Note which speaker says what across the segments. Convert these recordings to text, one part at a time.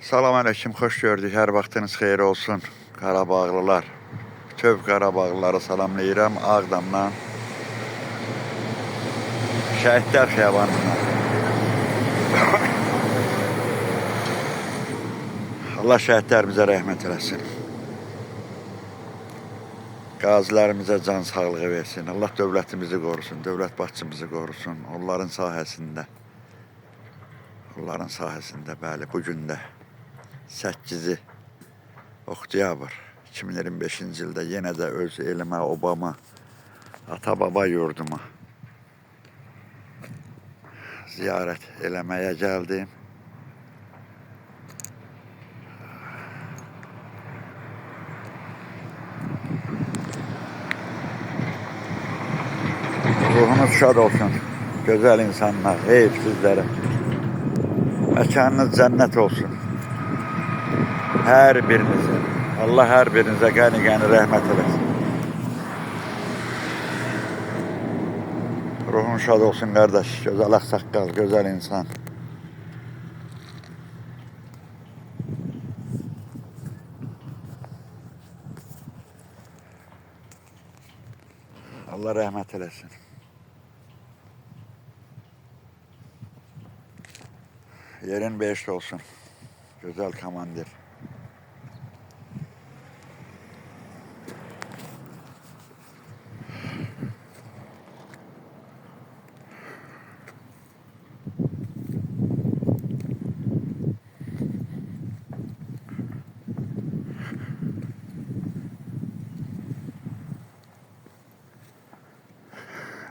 Speaker 1: Salam aleyküm, hoş gördük. Her vaxtınız xeyir olsun. Qarabağlılar, töv Qarabağlıları salamlayıram Ağdamdan, Şəhidlər Xiyabanından. Allah şəhidlərimizə rəhmət eləsin. Qazilərimizə can sağlığı versin. Allah dövlətimizi qorusun, dövlət başçımızı qorusun. Onların sahəsində, bəli, bugün də 8-i oktyabr 2025-ci ildə yenə də öz elimə, obama, ata-baba yurduma ziyarət eləməyə gəldim. Ruhunuz şad olsun, güzel insanlar, heyf sizlere. Mekanınız cennet olsun. Her birinize, Allah her birinize gani rahmet eylesin. Ruhun şad olsun kardeş, güzel aksakkal, güzel insan. Allah rahmet eylesin. Yerin behişt olsun. Güzel komandir.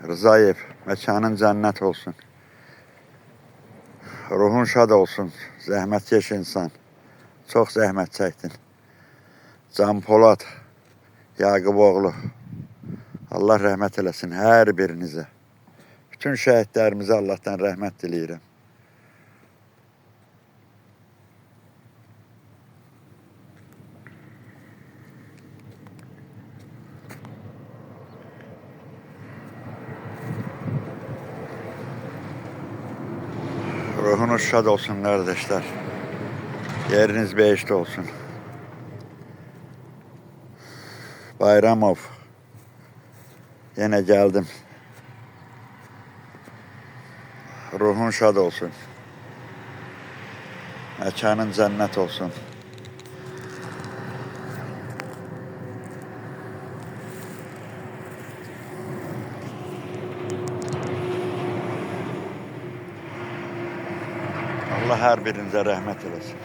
Speaker 1: Rızayev, mekanın cennet olsun. Ruhun şad olsun. Zəhmətkeş insan. Çox zəhmət çəkdin. Can Polad, Yaqıboğlu. Allah rəhmət eləsin hər birinizə. Bütün şəhidlərimizə Allahdan rəhmət diləyirəm. Ruhunuz şad olsun kardeşler. Yeriniz behişt olsun. Bayramov. Yine geldim. Ruhun şad olsun. Mekanın cennet olsun. Allah her birinize rahmet eylesin.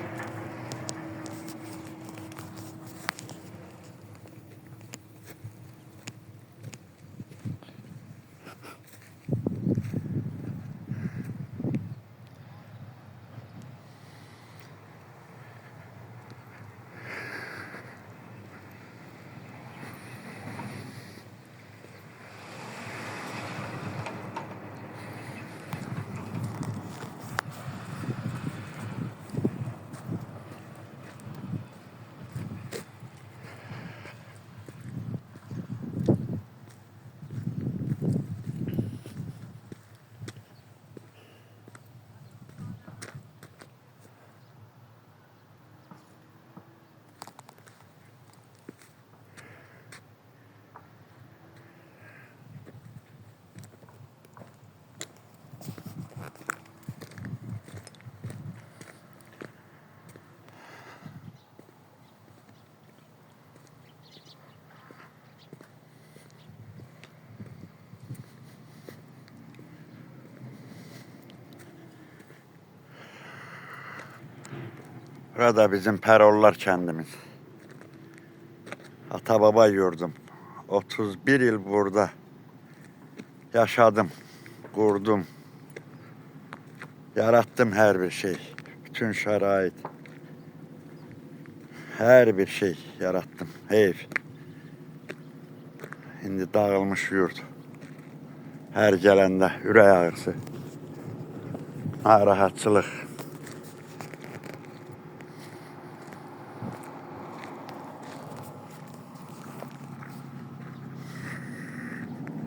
Speaker 1: Burada bizim Perollar kendimiz. Ata baba yurdum. 31 yıl burada yaşadım, kurdum, yarattım her bir şey. Bütün şerait, her bir şey yarattım. Heyf. Şimdi dağılmış yurt. Her gelende ürək ağrısı, narahatçılıq.